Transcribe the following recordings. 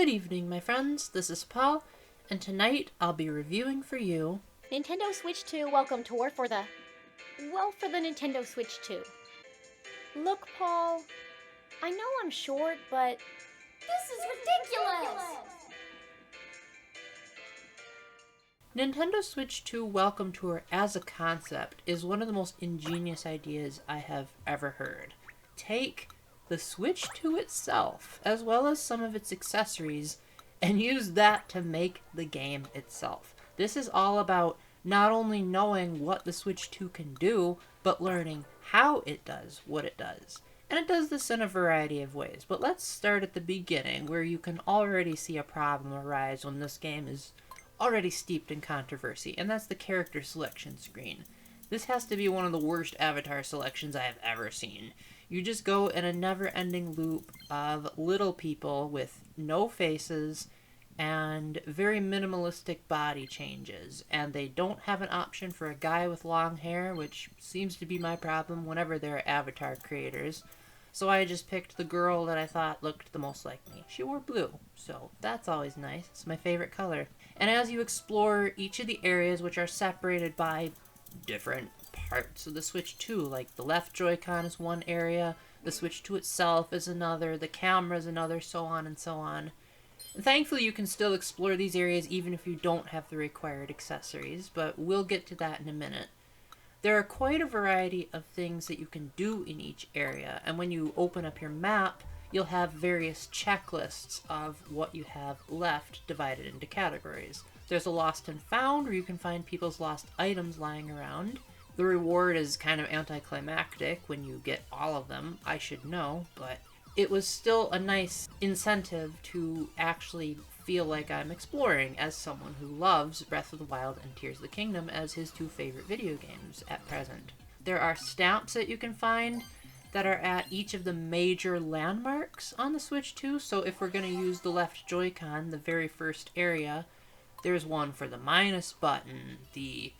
Good evening, my friends. This is Paul, and tonight I'll be reviewing for you Nintendo Switch 2 Welcome Tour for the Nintendo Switch 2. Look, Paul, I know I'm short, but this is ridiculous! Nintendo Switch 2 Welcome Tour as a concept is one of the most ingenious ideas I have ever heard. Take the Switch 2 itself, as well as some of its accessories, and use that to make the game itself. This is all about not only knowing what the Switch 2 can do, but learning how it does what it does. And it does this in a variety of ways. But let's start at the beginning, where you can already see a problem arise when this game is already steeped in controversy, and that's the character selection screen. This has to be one of the worst avatar selections I have ever seen. You just go in a never-ending loop of little people with no faces and very minimalistic body changes, and they don't have an option for a guy with long hair, which seems to be my problem whenever there are avatar creators. So I just picked the girl that I thought looked the most like me. She wore blue, so that's always nice. It's my favorite color. And as you explore each of the areas, which are separated by different parts of the Switch 2, like the left Joy-Con is one area, the Switch 2 itself is another, the camera is another, so on and so on. And thankfully, you can still explore these areas even if you don't have the required accessories, but we'll get to that in a minute. There are quite a variety of things that you can do in each area, and when you open up your map, you'll have various checklists of what you have left divided into categories. There's a lost and found, where you can find people's lost items lying around. The reward is kind of anticlimactic when you get all of them, I should know, but it was still a nice incentive to actually feel like I'm exploring as someone who loves Breath of the Wild and Tears of the Kingdom as his two favorite video games at present. There are stamps that you can find that are at each of the major landmarks on the Switch 2, so if we're going to use the left Joy-Con, the very first area, there's one for the minus button, the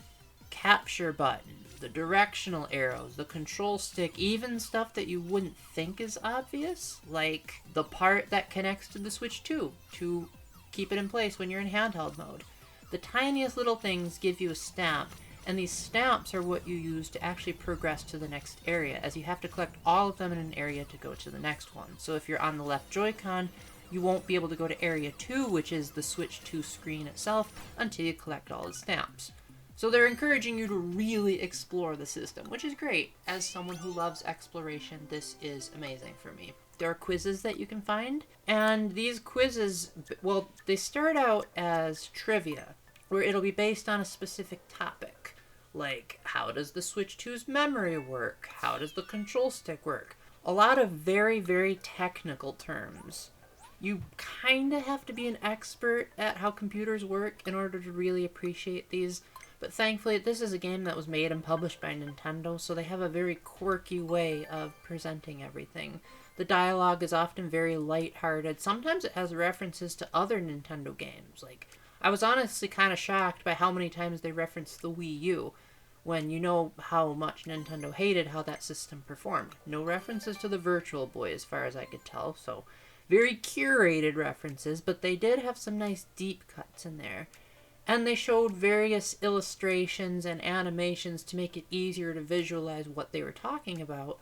capture button, the directional arrows, the control stick, even stuff that you wouldn't think is obvious, like the part that connects to the Switch 2 to keep it in place when you're in handheld mode. The tiniest little things give you a stamp, and these stamps are what you use to actually progress to the next area, as you have to collect all of them in an area to go to the next one. So if you're on the left Joy-Con, you won't be able to go to Area 2, which is the Switch 2 screen itself, until you collect all the stamps. So they're encouraging you to really explore the system, which is great. As someone who loves exploration, this is amazing for me. There are quizzes that you can find, and these quizzes, well, they start out as trivia, where it'll be based on a specific topic, like how does the Switch 2's memory work? How does the control stick work? A lot of very, very technical terms. You kind of have to be an expert at how computers work in order to really appreciate these, but thankfully this is a game that was made and published by Nintendo, so they have a very quirky way of presenting everything. The dialogue is often very lighthearted. Sometimes it has references to other Nintendo games. Like, I was honestly kind of shocked by how many times they referenced the Wii U, when you know how much Nintendo hated how that system performed. No references to the Virtual Boy as far as I could tell, so very curated references, but they did have some nice deep cuts in there. And they showed various illustrations and animations to make it easier to visualize what they were talking about.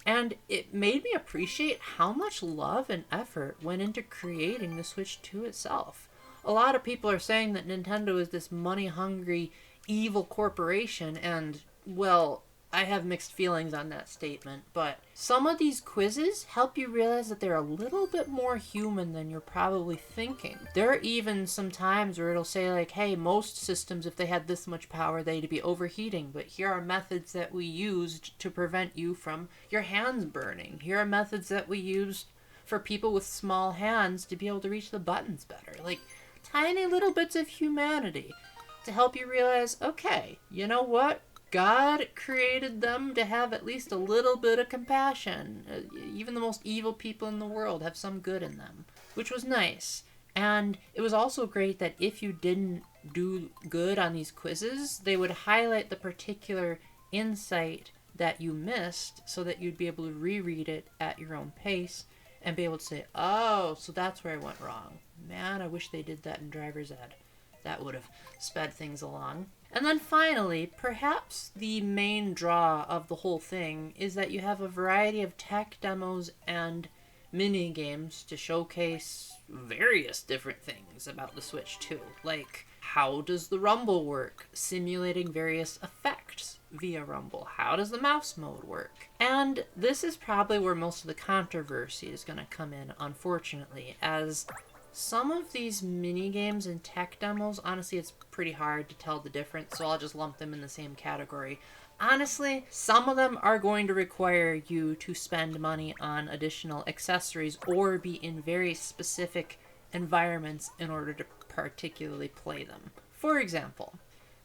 And it made me appreciate how much love and effort went into creating the Switch 2 itself. A lot of people are saying that Nintendo is this money-hungry, evil corporation, and, well, I have mixed feelings on that statement, but some of these quizzes help you realize that they're a little bit more human than you're probably thinking. There are even some times where it'll say like, hey, most systems, if they had this much power, they'd be overheating, but here are methods that we used to prevent you from your hands burning. Here are methods that we used for people with small hands to be able to reach the buttons better. Like, tiny little bits of humanity to help you realize, okay, you know what? God created them to have at least a little bit of compassion. Even the most evil people in the world have some good in them, which was nice. And it was also great that if you didn't do good on these quizzes, they would highlight the particular insight that you missed so that you'd be able to reread it at your own pace and be able to say, oh, so that's where I went wrong. Man, I wish they did that in driver's ed. That would have sped things along. And then finally, perhaps the main draw of the whole thing is that you have a variety of tech demos and mini games to showcase various different things about the Switch 2. Like, how does the rumble work? Simulating various effects via rumble. How does the mouse mode work? And this is probably where most of the controversy is going to come in, unfortunately, as some of these mini games and tech demos, honestly, it's pretty hard to tell the difference, so I'll just lump them in the same category. Honestly, some of them are going to require you to spend money on additional accessories or be in very specific environments in order to particularly play them. For example,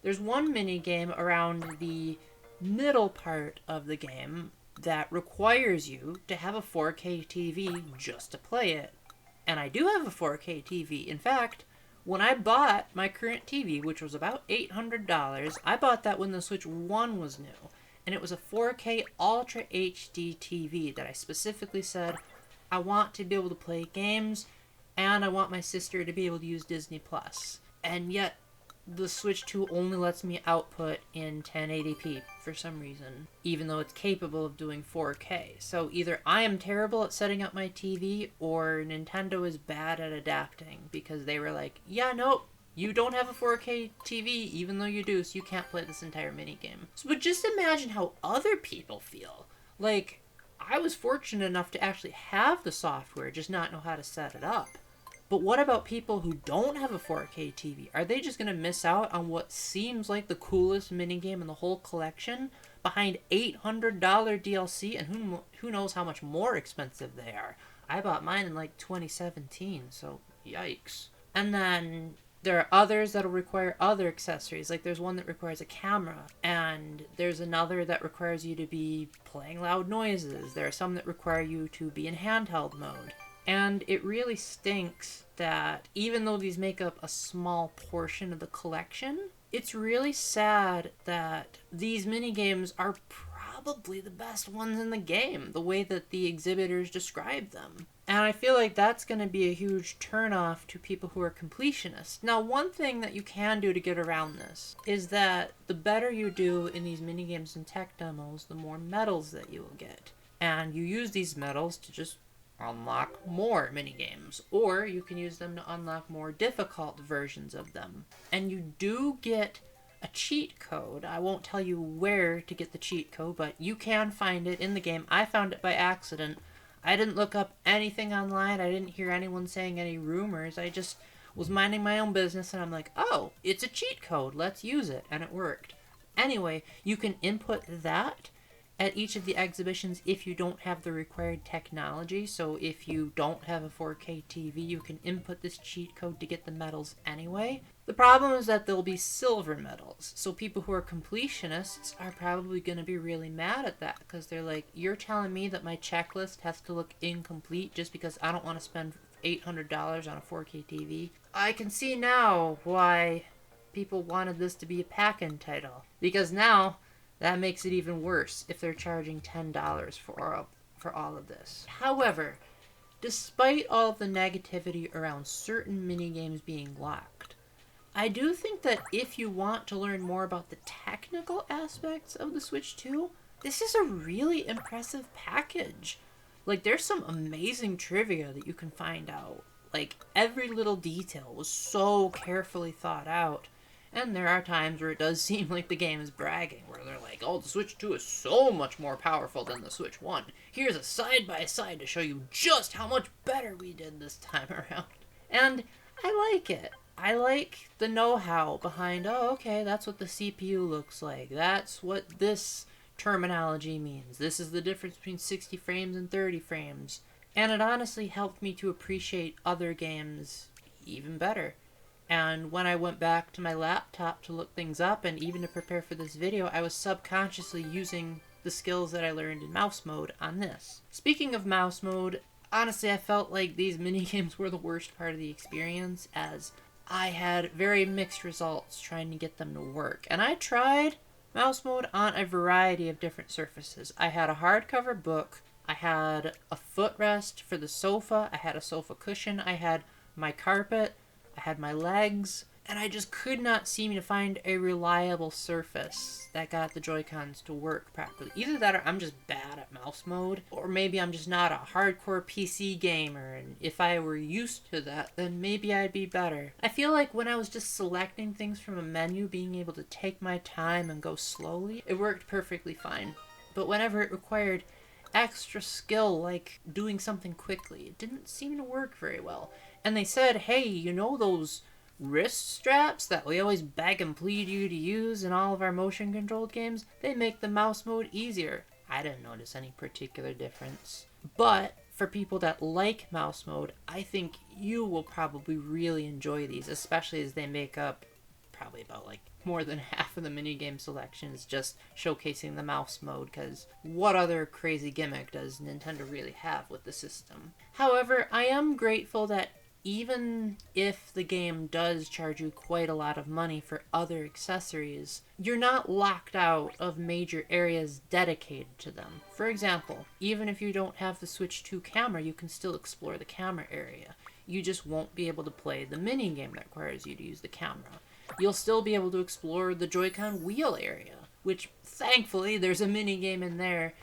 there's one mini game around the middle part of the game that requires you to have a 4K TV just to play it. And I do have a 4K TV. In fact, when I bought my current TV, which was about $800, I bought that when the Switch 1 was new. And it was a 4K Ultra HD TV that I specifically said, I want to be able to play games, and I want my sister to be able to use Disney Plus. And yet, the Switch 2 only lets me output in 1080p for some reason, even though it's capable of doing 4K. So either I am terrible at setting up my TV, or Nintendo is bad at adapting, because they were like, yeah, nope, you don't have a 4K TV, even though you do, so you can't play this entire minigame. So, but just imagine how other people feel. Like, I was fortunate enough to actually have the software, just not know how to set it up. But what about people who don't have a 4K TV? Are they just going to miss out on what seems like the coolest minigame in the whole collection behind $800 DLC? And who knows how much more expensive they are? I bought mine in like 2017, so yikes. And then there are others that'll require other accessories. Like there's one that requires a camera, and there's another that requires you to be playing loud noises. There are some that require you to be in handheld mode. And it really stinks that even though these make up a small portion of the collection, it's really sad that these minigames are probably the best ones in the game, the way that the exhibitors describe them. And I feel like that's going to be a huge turnoff to people who are completionists. Now, one thing that you can do to get around this is that the better you do in these minigames and tech demos, the more medals that you will get. And you use these medals to just unlock more minigames, or you can use them to unlock more difficult versions of them. And you do get a cheat code. I won't tell you where to get the cheat code, but you can find it in the game. I found it by accident. I didn't look up anything online. I didn't hear anyone saying any rumors. I just was minding my own business, and I'm like, oh, it's a cheat code. Let's use it. And it worked. Anyway, you can input that at each of the exhibitions if you don't have the required technology. So if you don't have a 4K TV, you can input this cheat code to get the medals anyway. The problem is that there'll be silver medals. So people who are completionists are probably going to be really mad at that, because they're like, you're telling me that my checklist has to look incomplete just because I don't want to spend $800 on a 4K TV. I can see now why people wanted this to be a pack-in title, because now that makes it even worse if they're charging $10 for all of this. However, despite all of the negativity around certain minigames being locked, I do think that if you want to learn more about the technical aspects of the Switch 2, this is a really impressive package. Like, there's some amazing trivia that you can find out. Like, every little detail was so carefully thought out. And there are times where it does seem like the game is bragging, where they're like, oh, the Switch 2 is so much more powerful than the Switch 1. Here's a side-by-side to show you just how much better we did this time around. And I like it. I like the know-how behind, oh, okay, that's what the CPU looks like. That's what this terminology means. This is the difference between 60 frames and 30 frames. And it honestly helped me to appreciate other games even better. And when I went back to my laptop to look things up, and even to prepare for this video, I was subconsciously using the skills that I learned in mouse mode on this. Speaking of mouse mode, honestly, I felt like these minigames were the worst part of the experience, as I had very mixed results trying to get them to work. And I tried mouse mode on a variety of different surfaces. I had a hardcover book, I had a footrest for the sofa, I had a sofa cushion, I had my carpet, I had my legs, and I just could not seem to find a reliable surface that got the Joy-Cons to work properly. Either that or I'm just bad at mouse mode, or maybe I'm just not a hardcore PC gamer, and if I were used to that, then maybe I'd be better. I feel like when I was just selecting things from a menu, being able to take my time and go slowly, it worked perfectly fine. But whenever it required extra skill, like doing something quickly, it didn't seem to work very well. And they said, hey, you know those wrist straps that we always beg and plead you to use in all of our motion controlled games? They make the mouse mode easier. I didn't notice any particular difference. But for people that like mouse mode, I think you will probably really enjoy these, especially as they make up probably about like more than half of the minigame selection is just showcasing the mouse mode, because what other crazy gimmick does Nintendo really have with the system? However, I am grateful that even if the game does charge you quite a lot of money for other accessories, you're not locked out of major areas dedicated to them. For example, even if you don't have the Switch 2 camera, you can still explore the camera area. You just won't be able to play the minigame that requires you to use the camera. You'll still be able to explore the Joy-Con wheel area, which thankfully there's a minigame in there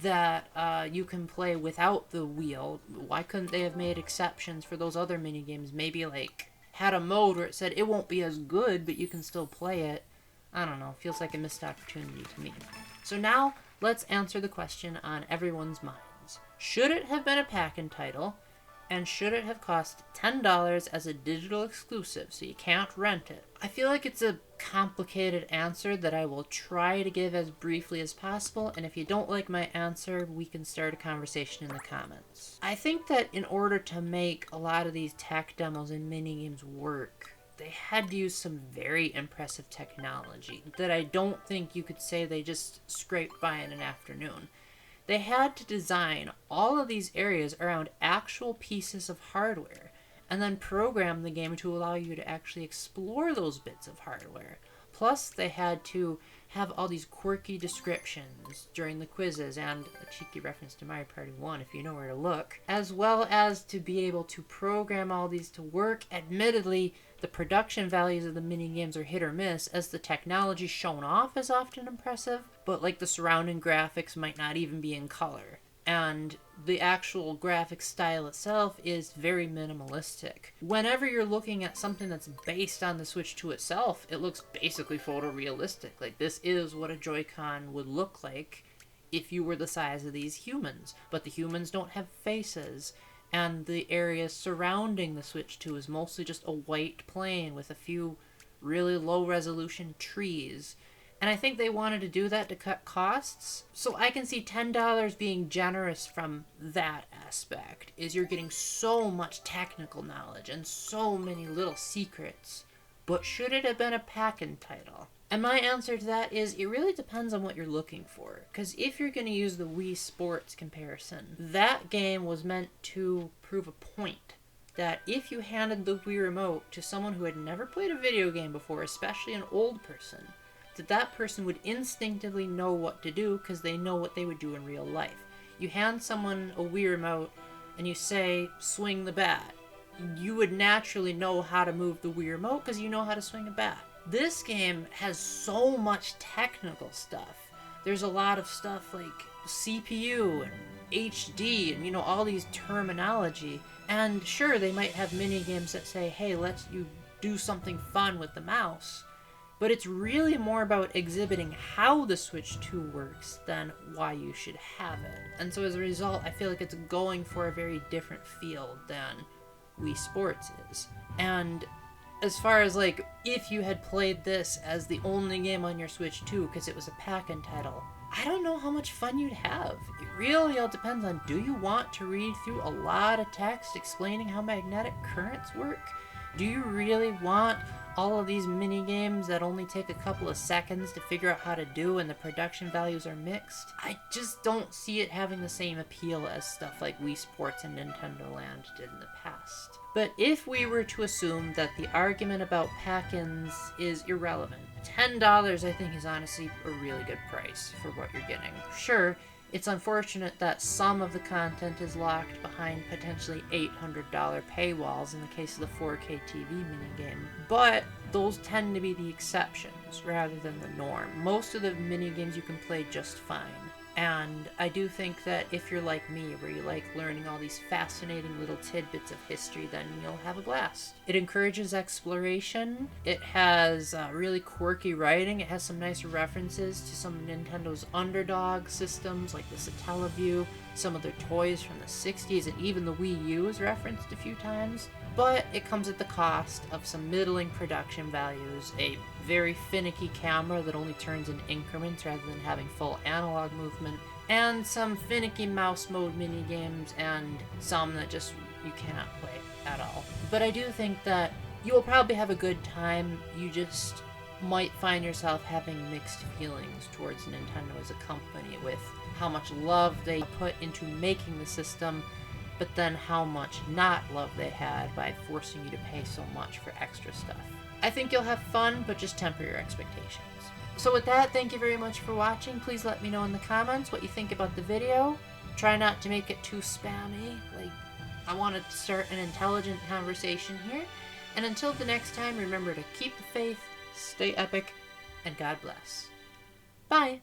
that you can play without the wheel. Why couldn't they have made exceptions for those other minigames? Maybe like had a mode where it said it won't be as good, but you can still play it. I don't know. Feels like a missed opportunity to me. So now let's answer the question on everyone's minds. Should it have been a pack-in title? And should it have cost $10 as a digital exclusive so you can't rent it? I feel like it's a complicated answer that I will try to give as briefly as possible, and if you don't like my answer, we can start a conversation in the comments. I think that in order to make a lot of these tech demos and minigames work, they had to use some very impressive technology that I don't think you could say they just scraped by in an afternoon. They had to design all of these areas around actual pieces of hardware and then program the game to allow you to actually explore those bits of hardware. Plus, they had to have all these quirky descriptions during the quizzes and a cheeky reference to Mario Party 1 if you know where to look, as well as to be able to program all these to work. Admittedly, the production values of the mini-games are hit or miss, as the technology shown off is often impressive, but like the surrounding graphics might not even be in color. And the actual graphic style itself is very minimalistic. Whenever you're looking at something that's based on the Switch 2 itself, it looks basically photorealistic. Like, this is what a Joy-Con would look like if you were the size of these humans. But the humans don't have faces, and the area surrounding the Switch 2 is mostly just a white plain with a few really low-resolution trees. And I think they wanted to do that to cut costs. So I can see $10 being generous from that aspect, is you're getting so much technical knowledge and so many little secrets. But should it have been a pack-in title? And my answer to that is it really depends on what you're looking for. Because if you're going to use the Wii Sports comparison, that game was meant to prove a point. That if you handed the Wii Remote to someone who had never played a video game before, especially an old person, that person would instinctively know what to do because they know what they would do in real life. You hand someone a Wii Remote and you say, swing the bat. You would naturally know how to move the Wii Remote because you know how to swing a bat. This game has so much technical stuff. There's a lot of stuff like CPU and HD and, all these terminology. And sure, they might have mini games that say, hey, let's you do something fun with the mouse. But it's really more about exhibiting how the Switch 2 works than why you should have it. And so as a result, I feel like it's going for a very different feel than Wii Sports is. And as far as if you had played this as the only game on your Switch 2 because it was a pack-in title, I don't know how much fun you'd have. It really all depends on, do you want to read through a lot of text explaining how magnetic currents work? Do you really want all of these mini games that only take a couple of seconds to figure out how to do and the production values are mixed? I just don't see it having the same appeal as stuff like Wii Sports and Nintendo Land did in the past. But if we were to assume that the argument about pack-ins is irrelevant, $10 I think is honestly a really good price for what you're getting. Sure, It's unfortunate that some of the content is locked behind potentially $800 paywalls in the case of the 4K TV minigame, but those tend to be the exceptions rather than the norm. Most of the minigames you can play just fine. And I do think that if you're like me, where you like learning all these fascinating little tidbits of history, then you'll have a blast. It encourages exploration. It has really quirky writing. It has some nice references to some of Nintendo's underdog systems, like the Satellaview, some of their toys from the 60s, and even the Wii U is referenced a few times. But it comes at the cost of some middling production values, a very finicky camera that only turns in increments rather than having full analog movement, and some finicky mouse mode minigames, and some that just you cannot play at all. But I do think that you will probably have a good time. You just might find yourself having mixed feelings towards Nintendo as a company, with how much love they put into making the system, but then how much not love they had by forcing you to pay so much for extra stuff. I think you'll have fun, but just temper your expectations. So with that, thank you very much for watching. Please let me know in the comments what you think about the video. Try not to make it too spammy. I want to start an intelligent conversation here. And until the next time, remember to keep the faith, stay epic, and God bless. Bye!